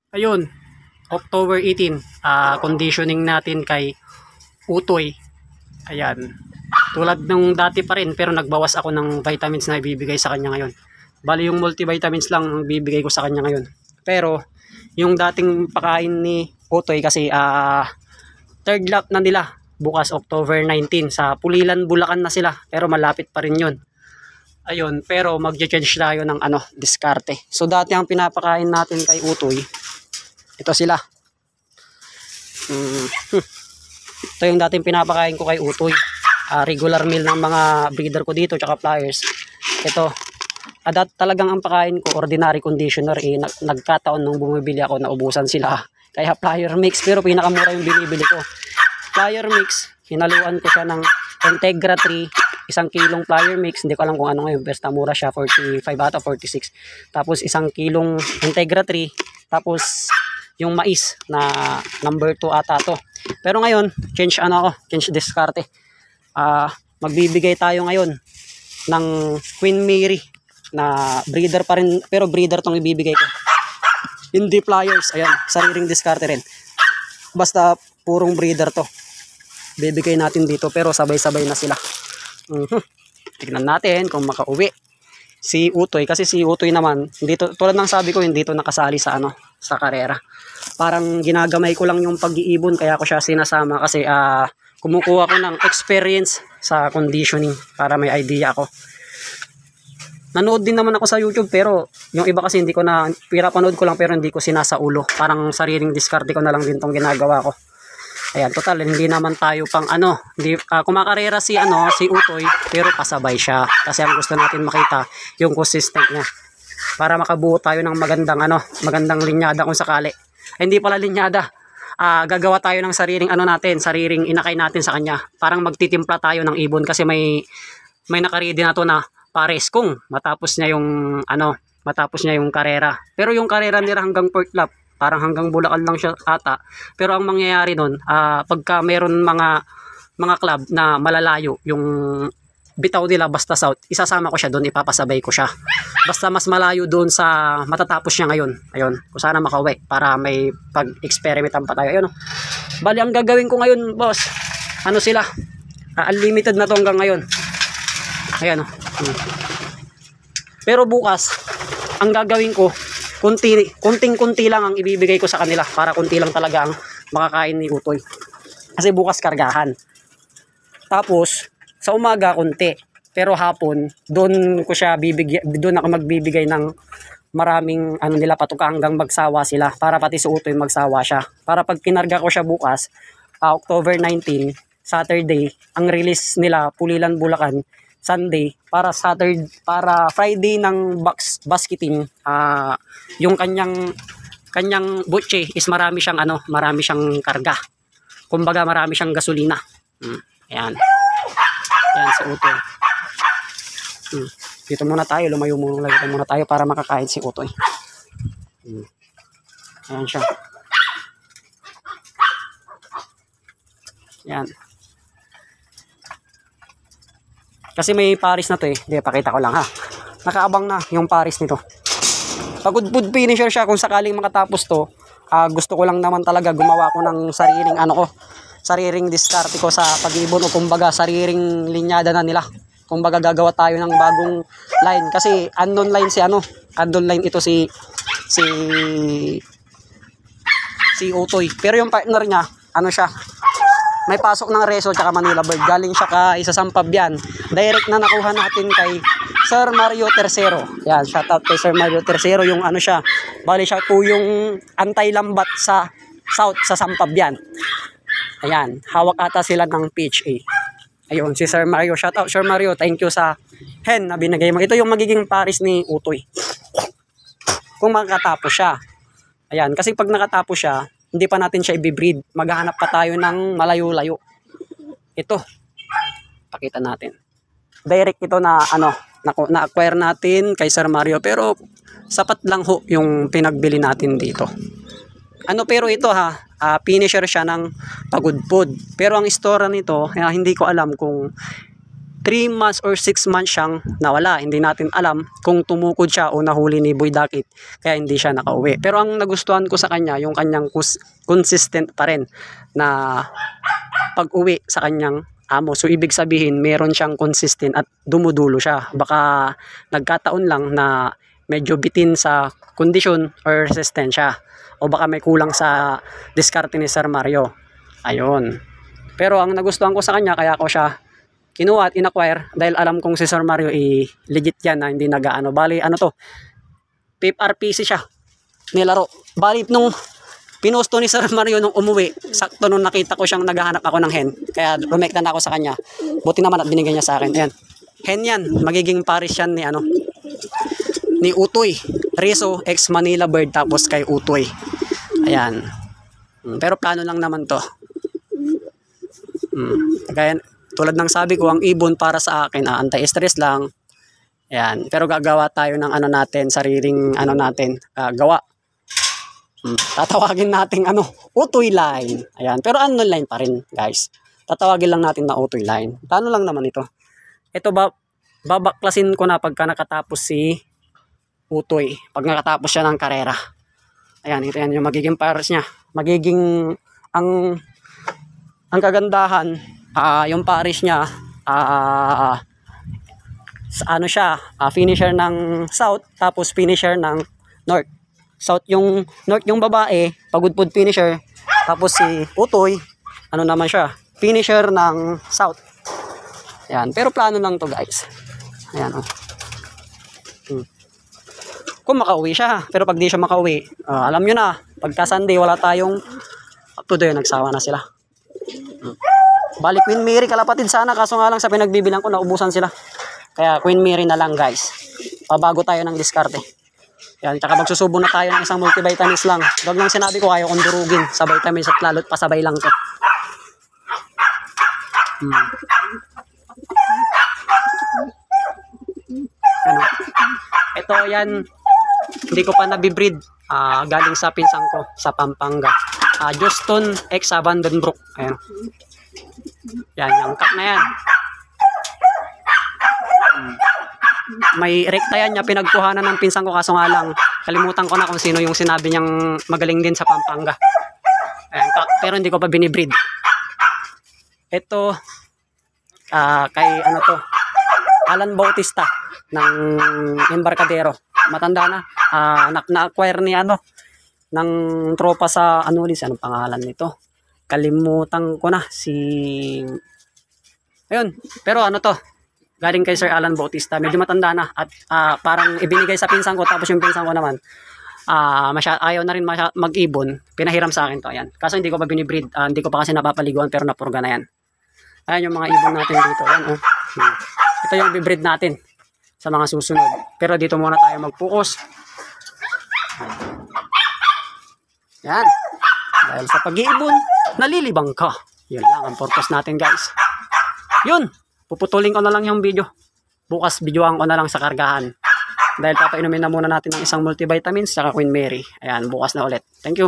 Ayun, October 18, conditioning natin kay Utoy. Ayan. Tulad nung dati pa rin, pero nagbawas ako ng vitamins na ibibigay sa kanya ngayon. Bali yung multivitamins lang ang bibigay ko sa kanya ngayon. Pero yung dating pakain ni Utoy kasi third lap na nila bukas October 19 sa Pulilan, Bulacan na sila, pero malapit pa rin yun. Ayun, pero magche-change tayo ng diskarte. So dati ang pinapakain natin kay Utoy, ito sila. Ito yung dating pinapakain ko kay Utoy. Regular meal ng mga breeder ko dito tsaka flyers. Ito. Talagang ang pakain ko ordinary conditioner. Nagkataon nung bumibili ako naubusan sila. Kaya flyer mix, pero pinakamura yung binibili ko. Flyer mix, hinaluan ko siya ng Integra 3, 1 kilong flyer mix. Hindi ko alam kung ano ngayon, basta mura siya, 45 ata 46. Tapos 1 kilong Integra 3, tapos yung mais na number 2 ata to. Pero ngayon, change diskarte. Magbibigay tayo ngayon ng Queen Mary na breeder pa rin, pero breeder tong ibibigay ko. Hindi flyers, ayan, sariling diskarte rin. Basta purong breeder to. Bibigay natin dito, pero sabay-sabay na sila. Tignan natin kung makauwi si Utoy, kasi si Utoy naman dito, tulad ng sabi ko, hindi to nakasali sa sa karera. Parang ginagamay ko lang yung pag-iibon, kaya ko siya sinasama kasi kumukuha ko ng experience sa conditioning para may idea ako. Nanood din naman ako sa YouTube, pero yung iba kasi hindi ko na, pinapanood ko lang pero hindi ko sinasaulo. Parang sariling diskarte ko na lang din tong ginagawa ko. Ayan, total hindi naman tayo pang hindi kumakarera si Utoy, pero pasabay siya kasi ang gusto natin makita yung consistent niya para makabuo tayo ng magandang linyada kung sakali. Hindi pala linyada. Gagawa tayo ng sariling inakay natin sa kanya. Parang magtitimpla tayo ng ibon kasi may nakaready na to na pares kung matapos niya yung karera. Pero yung karera nila hanggang fourth lap, parang hanggang Bulacan lang siya ata. Pero ang mangyayari nun, pagka meron mga club na malalayo, yung bitaw nila basta south, isasama ko siya doon, ipapasabay ko siya. Basta mas malayo doon sa matatapos niya ngayon. Ayun, kung sana makauwi para may pag-experimentan pa tayo. Ayun, bali ang gagawin ko ngayon, boss, sila, unlimited na to hanggang ngayon. Ayan, pero bukas, ang gagawin ko, kunting-kunti lang ang ibibigay ko sa kanila para kunti lang talaga ang makakain ni Utoy. Kasi bukas kargahan. Tapos, sa umaga kunti. Pero hapon, doon ako magbibigay ng maraming nila patuka hanggang magsawa sila. Para pati si Utoy magsawa siya. Para pag kinarga ko siya bukas, October 19, Saturday, ang release nila, Pulilan, Bulacan, Sunday, para Friday ng basketing, yung kanyang butche is marami siyang karga. Kumbaga marami siyang gasolina. Ayan. Ayan si Utoy. Dito muna tayo, lumayo muna tayo para makakain si Utoy. Ayan siya. Ayan. Kasi may paris na to Hindi, pakita ko lang ha. Nakaabang na yung paris nito. Pagod food finisher siya kung sakaling makatapos to. Gusto ko lang naman talaga gumawa ko ng sariling diskarte ko sa pag-ibon, o kumbaga sariling linyada na nila. Kumbaga gagawa tayo ng bagong line kasi unknown line unknown line ito si Utoy. Pero yung partner niya, siya, may pasok ng Reso tsaka Manila Bird. Galing siya sa Sampabian. Direct na nakuha natin kay Sir Mario Tercero. Yan, shout out kay Sir Mario Tercero. Yung siya, bali siya po yung anti-lambat sa South, sa Sampabian. Ayan, hawak ata sila ng PHA. Ayun, si Sir Mario. Shout out Sir Mario, thank you sa hen na binigay mo. Ito yung magiging paris ni Utoy. Kung makatapos siya. Ayan, kasi pag nakatapos siya, hindi pa natin siya i-breed. Maghahanap pa tayo ng malayo-layo. Ito. Pakita natin. Direct ito na na-acquire natin kay Sir Mario, pero sapat lang ho yung pinagbili natin dito. Pero ito finisher siya ng pagod food. Pero ang istorya nito, hindi ko alam kung 3 months or 6 months siyang nawala. Hindi natin alam kung tumukod siya o nahuli ni Boy Dakit kaya hindi siya nakauwi. Pero ang nagustuhan ko sa kanya, yung kanyang consistent pa rin na pag-uwi sa kanyang amo. So ibig sabihin meron siyang consistent at dumudulo siya. Baka nagkataon lang na medyo bitin sa kondisyon or resistensya, o baka may kulang sa diskarte ni Sir Mario. Ayun. Pero ang nagustuhan ko sa kanya, kaya ako siya kinuha at in-acquire, dahil alam kong si Sir Mario legit yan na hindi nagaano. Bali ano to, PRPC siya nilaro. Bali nung pinusto ni Sir Mario nung umuwi, sakto nung nakita ko siyang naghahanap ako ng hen, kaya rumekta na ako sa kanya. Buti naman at binigay niya sa akin. Ayan, hen yan, magiging pares yan ni ano, ni Utoy, Rizzo ex Manila Bird, tapos kay Utoy. Ayan. Pero plano lang naman to. Kaya tulad ng sabi ko, ang ibon para sa akin anti-stress lang. Ayan. Pero gagawa tayo ng ano natin, sariling ano natin, gawa. Tatawagin natin ano, Utoy line. Ayan. Pero ano line pa rin, guys. Tatawagin lang natin na Utoy line. Plano lang naman ito. Ito babaklasin ko na pagka nakatapos si Utoy. Pag nakatapos siya ng karera. Ayan, ito yan yung magiging pares niya. Magiging ang kagandahan, yung pares niya, ano siya, finisher ng south, tapos finisher ng north. South yung north yung babae, pagudpud finisher, tapos si Utoy, ano naman siya, finisher ng south. Ayan, pero plano lang to, guys. Ayan, oh. Kung makauwi siya, pero pag di siya makauwi, alam nyo na, pagka Sunday wala tayong tuloy, nagsawa na sila. Balik Queen Mary kalapatid sana, kaso nga lang sa pinagbibilang ko naubusan sila. Kaya Queen Mary na lang, guys. Pabago tayo ng diskarte. Yan, tsaka magsusubo na tayo ng isang multivitamins lang. Dog lang sinabi ko, ayaw kong durugin sa vitamins at lalo't pasabay lang to. Ano? Ito yan, hindi ko pa nabibreed. Galing sa pinsang ko sa Pampanga. Juston X Vandenbroek. Ayan. Yan, yung kak na yan. May rekta yan niya, pinagkuhanan ng pinsang ko, kaso nga lang kalimutan ko na kung sino yung sinabi niyang magaling din sa Pampanga. Ayan, kak, pero hindi ko pa binibreed. Ito kay ano to, Alan Bautista ng Embarcadero. Matanda na. Na-acquire ni ano ng tropa sa ano ulit, anong pangalan nito? Kalimutan ko na si ayun, pero ano to, galing kay Sir Alan Bautista. Medyo matanda na at parang ibinigay sa pinsan ko, tapos yung pinsan ko naman ayaw na rin mag-ibon, pinahiram sa akin to. Ayan, kaso hindi ko pa binibreed, hindi ko pa kasi napapaliguan, pero napurga na yan. Ayan yung mga ibon natin dito. Ayan, oh. Ito yung bibreed natin sa mga susunod, pero dito muna tayo mag-focus. Yan, dahil sa pag-iibon nalilibang ka. Yun lang ang purpose natin, guys. Yun, puputulin ko na lang yung video. Bukas videoan ko na lang sa kargahan, dahil papainumin na muna natin ng isang multivitamins saka Queen Mary. Ayan, bukas na ulit. Thank you.